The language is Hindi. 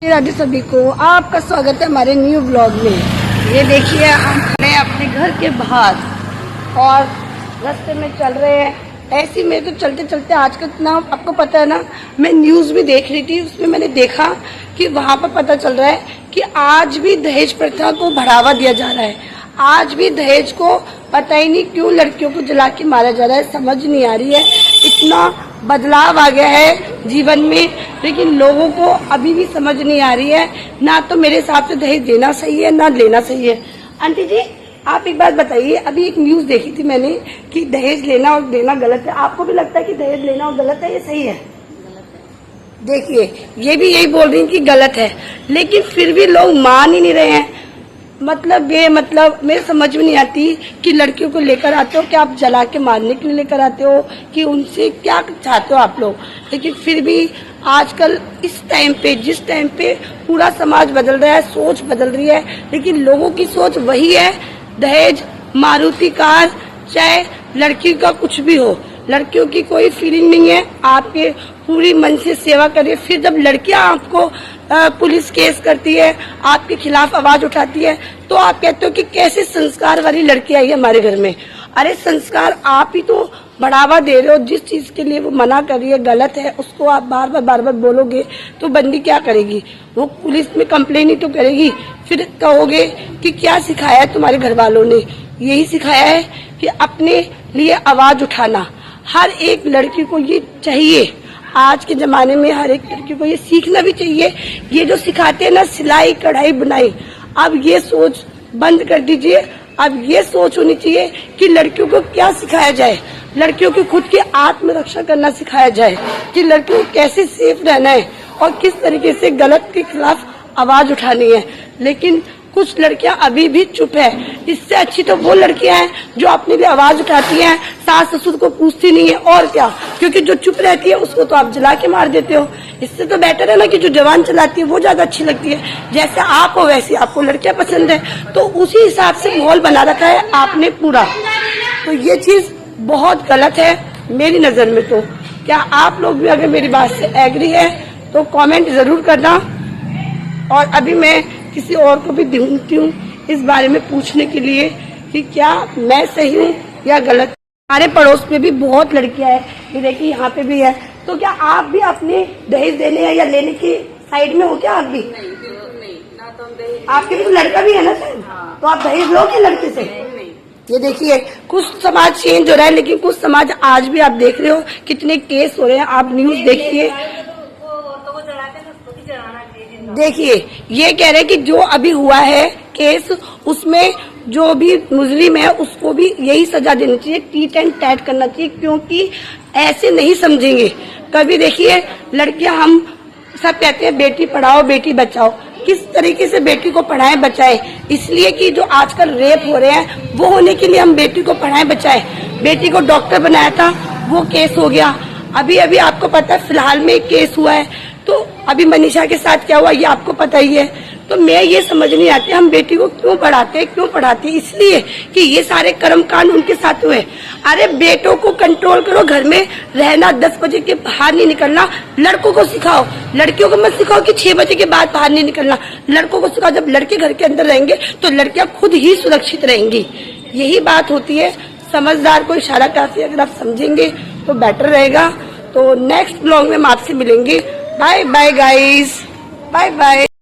राधे सभी को, आपका स्वागत है हमारे न्यू ब्लॉग में। ये देखिए हम खड़े हैं अपने घर के बाहर और रास्ते में चल रहे हैं। ऐसे में तो चलते चलते आजकल ना, आपको पता है ना, मैं न्यूज़ भी देख रही थी, उसमें मैंने देखा कि वहाँ पर पता चल रहा है कि आज भी दहेज प्रथा को बढ़ावा दिया जा रहा है। आज भी दहेज को पता ही नहीं क्यों लड़कियों को जला के मारा जा रहा है, समझ नहीं आ रही है। इतना बदलाव आ गया है जीवन में, लेकिन लोगों को अभी भी समझ नहीं आ रही है। ना तो मेरे हिसाब से दहेज देना सही है, ना लेना सही है। आंटी जी, आप एक बात बताइए, अभी एक न्यूज़ देखी थी मैंने कि दहेज लेना और देना गलत है। आपको भी लगता है कि दहेज लेना और गलत है, ये सही है? देखिए, ये भी यही बोल रही हैं कि गलत है, लेकिन फिर भी लोग मान ही नहीं रहे हैं। मतलब मेरे समझ में नहीं आती कि लड़कियों को लेकर आते हो कि आप जला के मारने के लिए लेकर आते हो कि उनसे क्या चाहते हो आप लोग। लेकिन फिर भी आजकल इस टाइम पे, जिस टाइम पे पूरा समाज बदल रहा है, सोच बदल रही है, लेकिन लोगों की सोच वही है। दहेज, मारुति कार, चाहे लड़की का कुछ भी हो, लड़कियों की कोई फीलिंग नहीं है। आपके पूरी मन से सेवा करिए। फिर जब लड़कियां आपको पुलिस केस करती है, आपके खिलाफ आवाज उठाती है, तो आप कहते हो कि कैसे संस्कार वाली लड़की आई है हमारे घर में। अरे संस्कार आप ही तो बढ़ावा दे रहे हो। जिस चीज के लिए वो मना कर रही है, गलत है, उसको आप बार बार बोलोगे तो बंदी क्या करेगी? वो पुलिस में कंप्लेन ही तो करेगी। फिर कहोगे कि क्या सिखाया है तुम्हारे घर वालों ने? यही सिखाया है कि अपने लिए आवाज उठाना। हर एक लड़की को ये चाहिए। आज के जमाने में हर एक लड़की को ये सीखना भी चाहिए। ये जो सिखाते हैं ना, सिलाई, कढ़ाई, बुनाई, अब ये सोच बंद कर दीजिए। अब ये सोच होनी चाहिए कि लड़कियों को क्या सिखाया जाए। लड़कियों की खुद की आत्मरक्षा करना सिखाया जाए कि लड़कियों को कैसे सेफ रहना है और किस तरीके से गलत के खिलाफ आवाज उठानी है। लेकिन कुछ लड़कियां अभी भी चुप है। इससे अच्छी तो वो लड़कियां हैं जो अपने लिए आवाज उठाती हैं, सास ससुर को पूछती नहीं है। और क्या, क्योंकि जो चुप रहती है उसको तो आप जला के मार देते हो। इससे तो बेटर है ना कि जो जवान चलाती है वो ज्यादा अच्छी लगती है। जैसे आप हो वैसी आपको लड़कियां पसंद है, तो उसी हिसाब से माहौल बना रखा है आपने पूरा। तो ये चीज बहुत गलत है मेरी नजर में। तो क्या आप लोग भी अगर मेरी बात से एग्री है तो कमेंट जरूर करना। और अभी मैं किसी और को भी ढूंढती हूँ इस बारे में पूछने के लिए कि क्या मैं सही हूँ या गलत। हमारे पड़ोस में भी बहुत लड़कियां हैं, ये देखिए यहाँ पे भी है। तो क्या आप भी अपने दहेज देने या लेने की साइड में हो क्या? आप भी नहीं, ना तो दहेज। आपके भी तो लड़का भी है ना सर? हाँ। तो आप दहेज लोगे लड़के से? नहीं। ये देखिए, कुछ समाज चेंज हो रहा है, लेकिन कुछ समाज आज भी आप देख रहे हो कितने केस हो रहे हैं। आप न्यूज देखिए, देखिए ये कह रहे हैं कि जो अभी हुआ है केस, उसमें जो भी मुजरिम है उसको भी यही सजा देनी चाहिए, टीट एंड टैट करना चाहिए, क्योंकि ऐसे नहीं समझेंगे कभी। देखिए लड़कियां, हम सब कहते हैं बेटी पढ़ाओ बेटी बचाओ। किस तरीके से बेटी को पढ़ाएं बचाएं? इसलिए कि जो आजकल रेप हो रहे हैं वो होने के लिए हम बेटी को पढ़ाएं बचाएं। बेटी को डॉक्टर बनाया था, वो केस हो गया। अभी आपको पता है फिलहाल में एक केस हुआ है। तो अभी मनीषा के साथ क्या हुआ ये आपको पता ही है। तो मैं ये समझ नहीं आती हम बेटी को क्यों पढ़ाते हैं? इसलिए कि ये सारे कर्म कांड उनके साथ हुए। अरे बेटों को कंट्रोल करो, घर में रहना, 10 बजे के बाहर नहीं निकलना। लड़कों को सिखाओ, लड़कियों को मत सिखाओ कि 6 बजे के बाद बाहर नहीं निकलना। लड़कों को सिखाओ, जब लड़के घर के अंदर रहेंगे तो लड़कियां खुद ही सुरक्षित रहेंगी। यही बात होती है। समझदार को इशारा काफी, अगर आप समझेंगे तो बेटर रहेगा। तो नेक्स्ट ब्लॉग में हम आपसे मिलेंगे। Bye bye guys, bye bye.